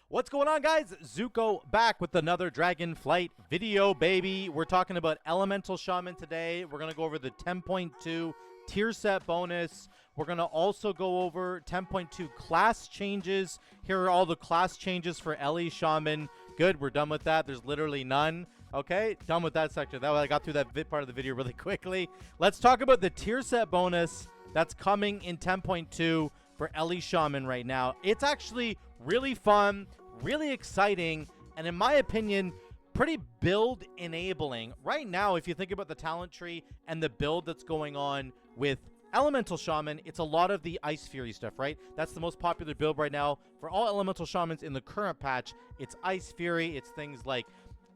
What's going on, guys? Zuko back with another Dragonflight video, baby. We're talking about Elemental Shaman today. We're going to go over the 10.2 tier set bonus. We're going to also go over 10.2 class changes. Here are all the class changes for LE Shaman. Good, we're done with that. There's literally none. Okay, done with that section. That way I got through that part of the video really quickly. Let's talk about the tier set bonus that's coming in 10.2 for LE Shaman right now. It's actually really fun, really exciting, and in my opinion, pretty build enabling. Right now, if you think about the talent tree and the build that's going on with Elemental Shaman, it's a lot of the Ice Fury stuff, right? That's the most popular build right now for all Elemental Shamans in the current patch. It's Ice Fury. It's things like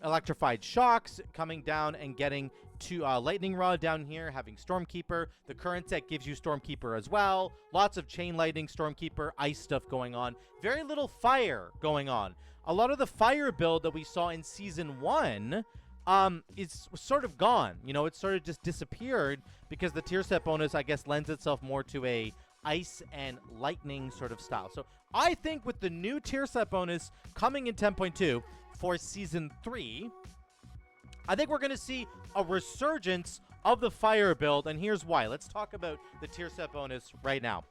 Electrified Shocks coming down and getting to Lightning Rod down here, having Stormkeeper. The current set gives you Stormkeeper as well. Lots of Chain Lightning, Stormkeeper, Ice stuff going on. Very little Fire going on. A lot of the Fire build that we saw in Season 1 is sort of gone. You know, it sort of just disappeared because the tier set bonus, I guess, lends itself more to a Ice and Lightning sort of style. So I think with the new tier set bonus coming in 10.2 for Season 3, I think we're going to see a resurgence of the Fire build, and here's why. Let's talk about the tier set bonus right now.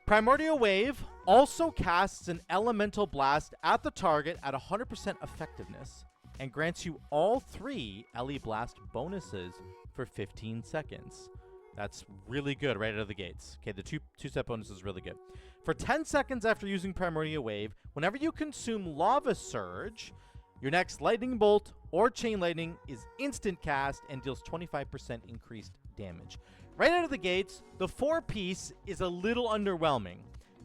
Primordial Wave also casts an Elemental Blast at the target at 100% effectiveness and grants you all 3 LE Blast bonuses for 15 seconds. That's really good right out of the gates. Okay, the two set bonus is really good. For 10 seconds after using Primordial Wave, whenever you consume Lava Surge, your next Lightning Bolt or Chain Lightning is instant cast and deals 25% increased damage. Right out of the gates, the 4-piece is a little underwhelming.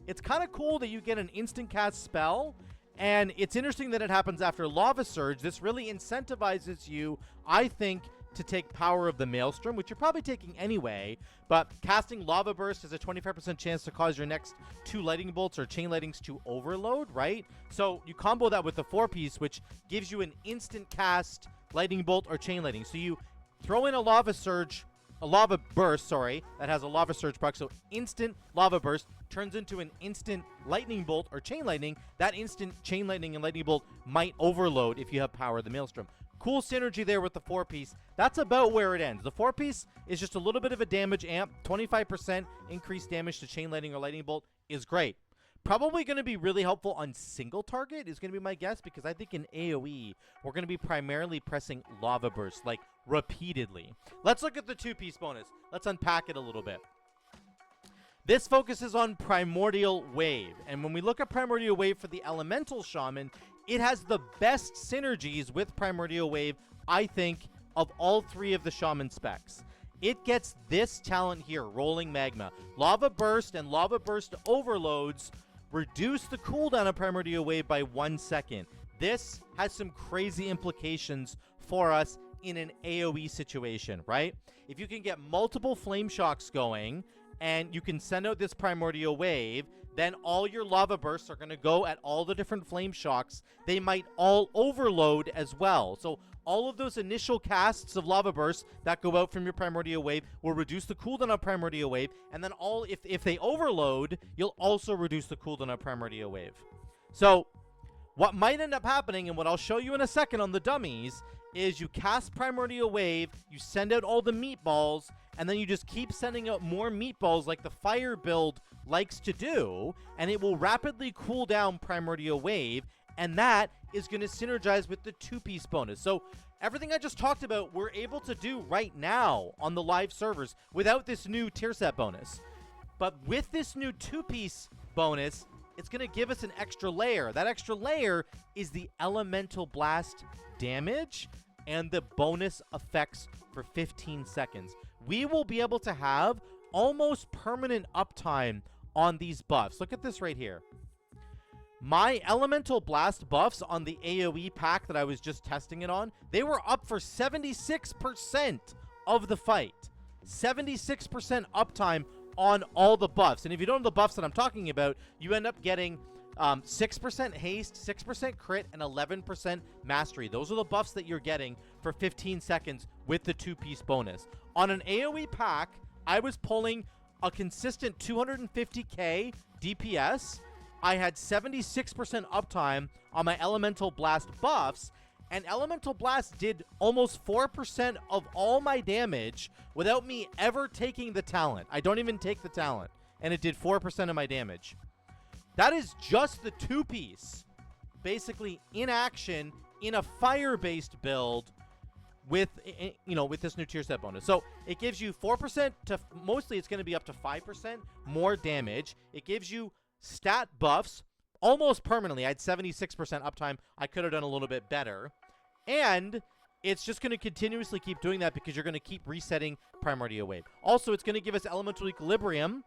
It's kind of cool that you get an instant cast spell, and it's interesting that it happens after Lava Surge. This really incentivizes you, I think, to take Power of the Maelstrom, which you're probably taking anyway, but casting Lava Burst has a 25% chance to cause your next 2 Lightning Bolts or Chain Lightnings to overload, right? So you combo that with the 4-piece, which gives you an instant cast Lightning Bolt or Chain Lightning. So you throw in a Lava Burst, that has a Lava Surge proc, so instant Lava Burst turns into an instant Lightning Bolt or Chain Lightning. That instant Chain Lightning and Lightning Bolt might overload if you have Power of the Maelstrom. Cool synergy there with the 4-piece. That's about where it ends. The 4-piece is just a little bit of a damage amp. 25% increased damage to Chain Lightning or Lightning Bolt is great. Probably going to be really helpful on single target is going to be my guess, because I think in AoE, we're going to be primarily pressing Lava Burst, like, repeatedly. Let's look at the 2-piece bonus. Let's unpack it a little bit. This focuses on Primordial Wave, and when we look at Primordial Wave for the Elemental Shaman, it has the best synergies with Primordial Wave, I think, of all 3 of the Shaman specs. It gets this talent here, Rolling Magma. Lava Burst and Lava Burst Overloads reduce the cooldown of Primordial Wave by 1 second. This has some crazy implications for us in an AoE situation, right? If you can get multiple Flame Shocks going, and you can send out this Primordial Wave, then all your Lava Bursts are going to go at all the different Flame Shocks. They might all overload as well. So all of those initial casts of Lava Bursts that go out from your Primordial Wave will reduce the cooldown of Primordial Wave, and then if they overload, you'll also reduce the cooldown of Primordial Wave. So what might end up happening, and what I'll show you in a second on the dummies, is you cast Primordial Wave, you send out all the meatballs, and then you just keep sending out more meatballs like the Fire build likes to do, and it will rapidly cool down Primordial Wave, and that is going to synergize with the 2-piece bonus. So everything I just talked about, we're able to do right now on the live servers without this new tier set bonus. But with this new 2-piece bonus, it's going to give us an extra layer. That extra layer is the Elemental Blast damage and the bonus effects for 15 seconds. We will be able to have almost permanent uptime on these buffs. Look at this right here. My Elemental Blast buffs on the AoE pack that I was just testing it on, they were up for 76% of the fight. 76% uptime on all the buffs. And if you don't know the buffs that I'm talking about, you end up getting 6% haste, 6% crit, and 11% mastery. Those are the buffs that you're getting for 15 seconds with the 2-piece bonus. On an AoE pack, I was pulling a consistent 250k DPS. I had 76% uptime on my Elemental Blast buffs, and Elemental Blast did almost 4% of all my damage without me ever taking the talent. I don't even take the talent, and it did 4% of my damage. That is just the two-piece, basically in action in a fire-based build with, you know, with this new tier set bonus. So it gives you 4% to, mostly it's going to be up to 5% more damage. It gives you stat buffs almost permanently. I had 76% uptime. I could have done a little bit better. And it's just going to continuously keep doing that because you're going to keep resetting Primordial Wave. Also, it's going to give us Elemental Equilibrium.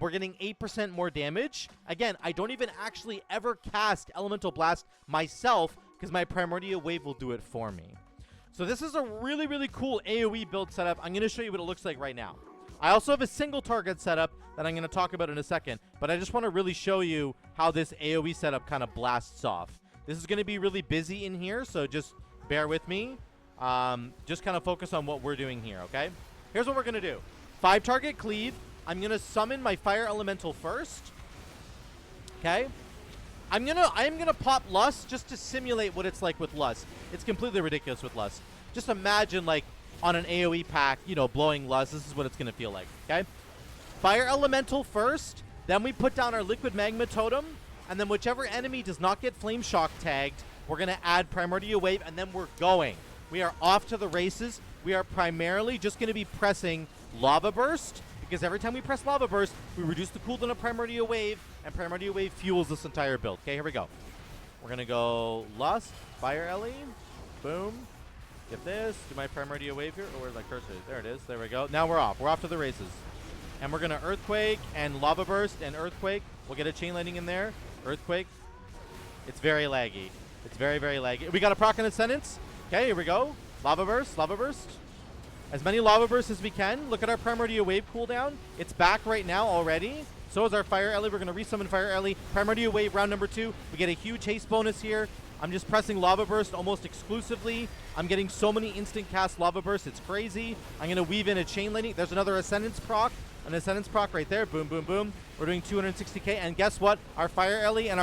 We're getting 8% more damage. Again, I don't even actually ever cast Elemental Blast myself because my Primordial Wave will do it for me. So this is a really, really cool AoE build setup. I'm going to show you what it looks like right now. I also have a single target setup that I'm going to talk about in a second, but I just want to really show you how this AoE setup kind of blasts off. This is going to be really busy in here, so just bear with me. Just kind of focus on what we're doing here, okay? Here's what we're going to do. 5 target cleave. I'm going to summon my Fire Elemental first. Okay? I'm gonna pop Lust just to simulate what it's like with Lust. It's completely ridiculous with Lust. Just imagine, like, on an AoE pack, you know, blowing Lust. This is what it's gonna feel like, okay? Fire Elemental first. Then we put down our Liquid Magma Totem. And then whichever enemy does not get Flame Shock tagged, we're gonna add Primordial Wave, and then we're going. We are off to the races. We are primarily just gonna be pressing Lava Burst, because every time we press Lava Burst, we reduce the cooldown of Primordial Wave, and Primordial Wave fuels this entire build. Okay, here we go. We're going to go Lust, Fire Ellie, boom. Get this, do my Primordial Wave here. Oh, where's my cursor? There it is. There we go. Now we're off. We're off to the races. And we're going to Earthquake and Lava Burst and Earthquake. We'll get a Chain Lightning in there. Earthquake. It's very laggy. It's very, very laggy. We got a proc and Ascendance. Okay, here we go. Lava Burst, Lava Burst. As many Lava Bursts as we can. Look at our Primordial Wave cooldown. It's back right now already. So is our Fire Ellie. We're going to resummon Fire Ellie. Primordial Wave round number 2. We get a huge haste bonus here. I'm just pressing Lava Burst almost exclusively. I'm getting so many instant cast Lava Bursts. It's crazy. I'm going to weave in a Chain Lightning. There's another Ascendance proc. An Ascendance proc right there. Boom, boom, boom. We're doing 260k. And guess what? Our Fire Ellie and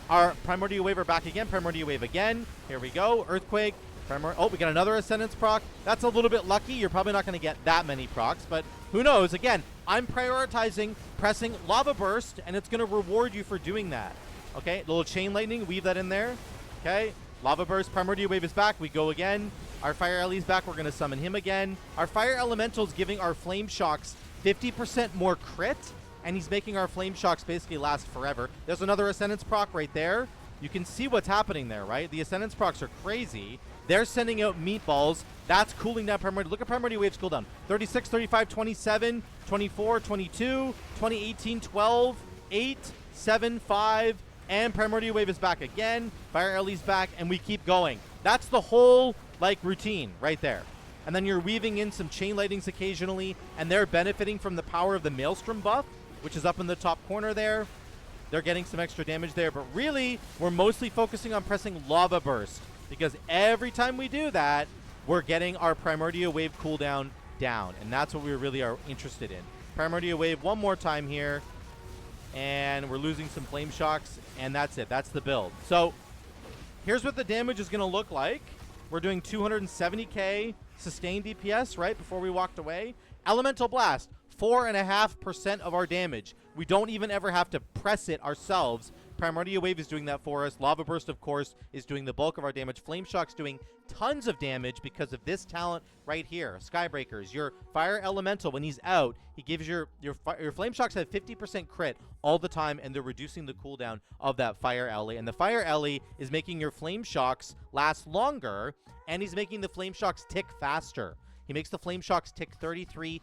our Primordial Wave are back again. Primordial Wave again. Here we go. Earthquake. Oh, we got another Ascendance proc. That's a little bit lucky. You're probably not going to get that many procs, but who knows? Again, I'm prioritizing pressing Lava Burst, and it's going to reward you for doing that. Okay, little Chain Lightning. Weave that in there. Okay, Lava Burst. Primordial Wave is back. We go again. Our Fire Ellie's back. We're going to summon him again. Our Fire Elemental is giving our Flame Shocks 50% more crit, and he's making our Flame Shocks basically last forever. There's another Ascendance proc right there. You can see what's happening there, right? The Ascendance procs are crazy. They're sending out meatballs. That's cooling down Primordial. Look at Primordial Wave's cooldown. 36, 35, 27, 24, 22, 20, 18, 12, 8, 7, 5, and Primordial Wave is back again. Fire Ellie's back, and we keep going. That's the whole, like, routine right there. And then you're weaving in some Chain Lightnings occasionally, and they're benefiting from the power of the Maelstrom buff, which is up in the top corner there. They're getting some extra damage there, but really, we're mostly focusing on pressing Lava Burst, because every time we do that, we're getting our Primordial Wave cooldown down, and that's what we really are interested in. Primordial Wave one more time here, and we're losing some Flame Shocks, and that's it. That's the build. So here's what the damage is going to look like. We're doing 270k sustained DPS, right, before we walked away. Elemental Blast, 4.5% of our damage. We don't even ever have to press it ourselves. Primordial Wave is doing that for us. Lava Burst, of course, is doing the bulk of our damage. Flame Shock's doing tons of damage because of this talent right here. Skybreakers, your Fire Elemental, when he's out, he gives your Flame Shocks have 50% crit all the time, and they're reducing the cooldown of that Fire Ellie. And the Fire Ellie is making your Flame Shocks last longer, and he's making the Flame Shocks tick faster. He makes the Flame Shocks tick 33%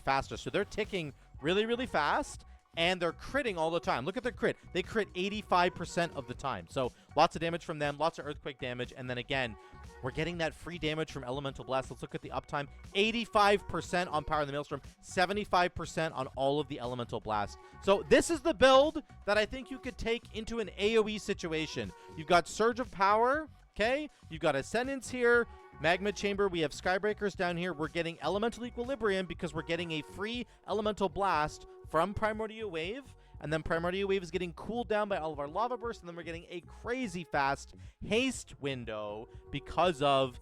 faster. So they're ticking really, really fast, and they're critting all the time. Look at their crit. They crit 85% of the time. So lots of damage from them, lots of Earthquake damage, and then again, we're getting that free damage from Elemental Blast. Let's look at the uptime. 85% on Power of the Maelstrom, 75% on all of the Elemental Blast. So this is the build that I think you could take into an AoE situation. You've got Surge of Power, okay? You've got Ascendance here. Magma Chamber, we have Skybreakers down here. We're getting Elemental Equilibrium because we're getting a free Elemental Blast from Primordial Wave. and then Primordial Wave is getting cooled down by all of our Lava Bursts, and then we're getting a crazy fast haste window because of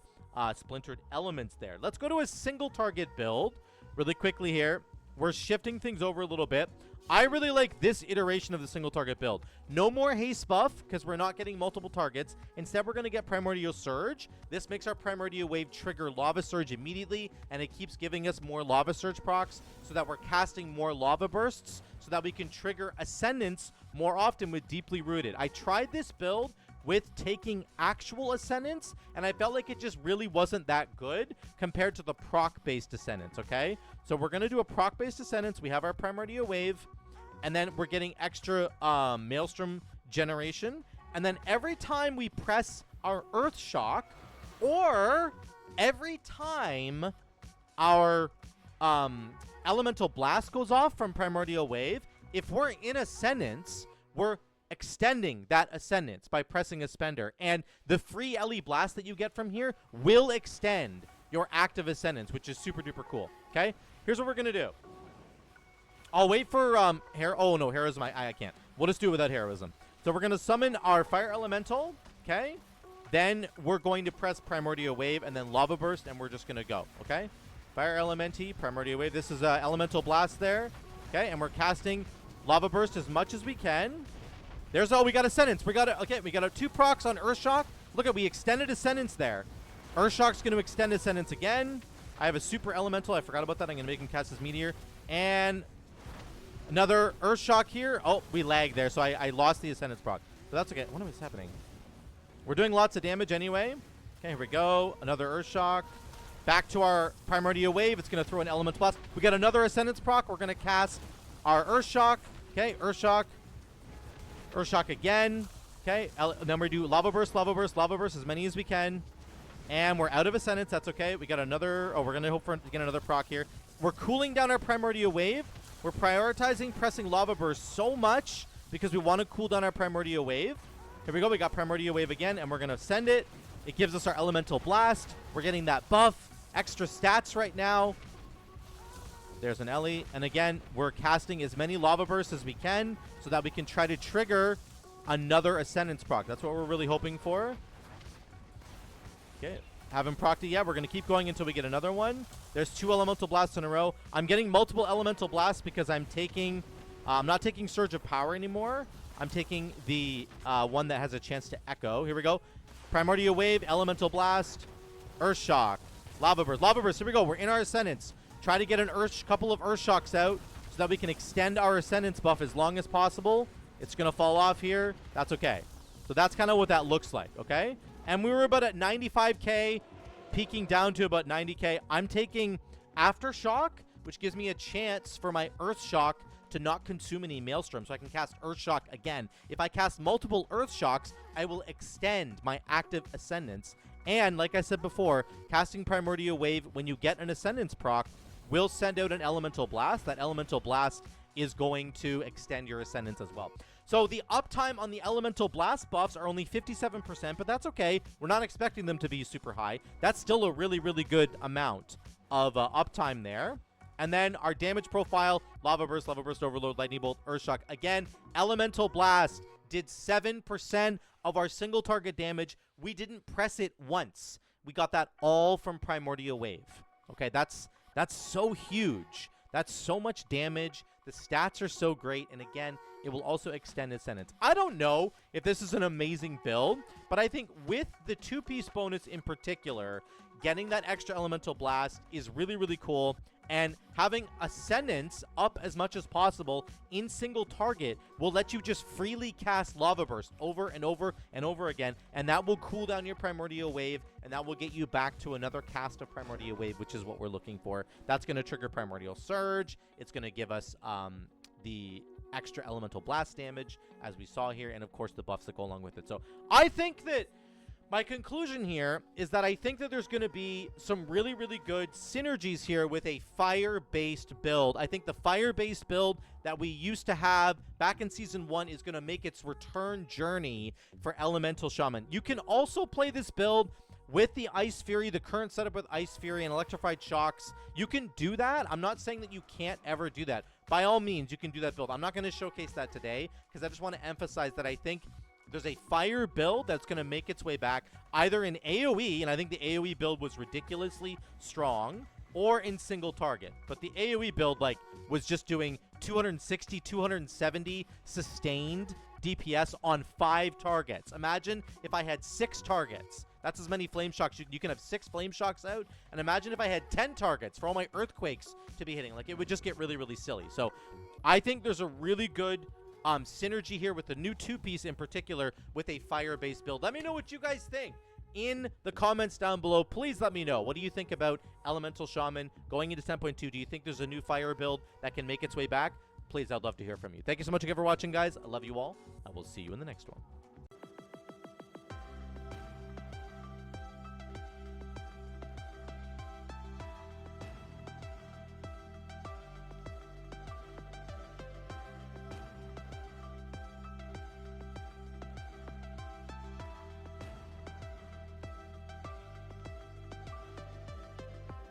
splintered elements there. Let's go to a single target build really quickly here. We're shifting things over a little bit. I really like this iteration of the single target build. No more haste buff because we're not getting multiple targets. Instead, we're going to get Primordial Surge. This makes our Primordial Wave trigger Lava Surge immediately, and it keeps giving us more Lava Surge procs so that we're casting more Lava Bursts so that we can trigger Ascendance more often with Deeply Rooted. I tried this build with taking actual Ascendance, and I felt like it just really wasn't that good compared to the proc-based Ascendance, okay? So we're going to do a proc-based Ascendance. We have our Primordial Wave, and then we're getting extra Maelstrom generation. And then every time we press our Earth Shock, or every time our Elemental Blast goes off from Primordial Wave, if we're in Ascendance, we're extending that Ascendance by pressing a Spender. And the free LE Blast that you get from here will extend your active Ascendance, which is super duper cool, okay? Here's what we're going to do. I'll wait for oh no, heroism, I can't. We'll just do it without heroism. So we're going to summon our Fire Elemental, okay? Then we're going to press Primordial Wave and then Lava Burst, and we're just going to go, okay? Fire Elementi, Primordial Wave. This is Elemental Blast there, okay? And we're casting Lava Burst as much as we can. There's we got Ascendance. We got we got 2 procs on Earth Shock. Look at, we extended Ascendance there. Earth Shock's going to extend Ascendance again. I have a Super Elemental. I forgot about that. I'm going to make him cast his Meteor. And another Earth Shock here. Oh, we lagged there, so I lost the Ascendance proc. So that's okay. What is happening? We're doing lots of damage anyway. Okay, here we go. Another Earth Shock. Back to our Primordial Wave. It's going to throw an Elemental Blast. We got another Ascendance proc. We're going to cast our Earth Shock. Okay, Earth Shock. Earth Shock again. Okay, then we do Lava Burst, Lava Burst, Lava Burst, as many as we can. And we're out of Ascendance. That's okay. We got another... Oh, we're going to hope for to get another proc here. We're cooling down our Primordial Wave. We're prioritizing pressing Lava Burst so much because we want to cool down our Primordial Wave. Here we go. We got Primordial Wave again, and we're going to send it. It gives us our Elemental Blast. We're getting that buff. Extra stats right now. There's an Ellie. And again, we're casting as many Lava Bursts as we can so that we can try to trigger another Ascendance proc. That's what we're really hoping for. Okay. Haven't procced it yet. We're going to keep going until we get another one. There's 2 Elemental Blasts in a row. I'm getting multiple Elemental Blasts because I'm taking... I'm not taking Surge of Power anymore. I'm taking the one that has a chance to echo. Here we go. Primordial Wave, Elemental Blast, Earth Shock, Lava Burst. Lava Burst, here we go. We're in our Ascendance. Try to get a couple of Earth Shocks out so that we can extend our Ascendance buff as long as possible. It's going to fall off here. That's okay. So that's kind of what that looks like, okay? And we were about at 95k, peaking down to about 90k. I'm taking Aftershock, which gives me a chance for my Earth Shock to not consume any Maelstrom, so I can cast Earth Shock again. If I cast multiple Earth Shocks, I will extend my active Ascendance. And like I said before, casting Primordial Wave when you get an Ascendance proc will send out an Elemental Blast. That Elemental Blast is going to extend your Ascendance as well. So the uptime on the Elemental Blast buffs are only 57%, but that's okay. We're not expecting them to be super high. That's still a really, really good amount of uptime there. And then our damage profile, Lava Burst, Overload, Lightning Bolt, Earth Shock. Again, Elemental Blast did 7% of our single target damage. We didn't press it once. We got that all from Primordial Wave. Okay, that's so huge. That's so much damage. The stats are so great. And again, it will also extend Ascendance. I don't know if this is an amazing build, but I think with the 2-piece bonus in particular, getting that extra Elemental Blast is really, really cool. And having Ascendance up as much as possible in single target will let you just freely cast Lava Burst over and over and over again. And that will cool down your Primordial Wave, and that will get you back to another cast of Primordial Wave, which is what we're looking for. That's going to trigger Primordial Surge. It's going to give us the extra Elemental Blast damage, as we saw here, and of course the buffs that go along with it. So I think that my conclusion here is that I think that there's going to be some really, really good synergies here with a fire-based build. I think the fire-based build that we used to have back in Season 1 is going to make its return journey for Elemental Shaman. You can also play this build with the Ice Fury, the current setup with Ice Fury and Electrified Shocks. You can do that. I'm not saying that you can't ever do that. by all means, you can do that build. I'm not going to showcase that today because I just want to emphasize that I think there's a fire build that's going to make its way back either in AoE, and I think the AoE build was ridiculously strong, or in single target. But the AoE build, like, was just doing 260, 270 sustained DPS on 5 targets. Imagine if I had 6 targets. That's as many flame shocks. You can have 6 flame shocks out. And imagine if I had 10 targets for all my earthquakes to be hitting. Like, it would just get really, really silly. So I think there's a really good synergy here with the new 2-piece in particular with a fire-based build. Let me know what you guys think in the comments down below. Please let me know. What do you think about Elemental Shaman going into 10.2? Do you think there's a new fire build that can make its way back? Please, I'd love to hear from you. Thank you so much again for watching, guys. I love you all. I will see you in the next one.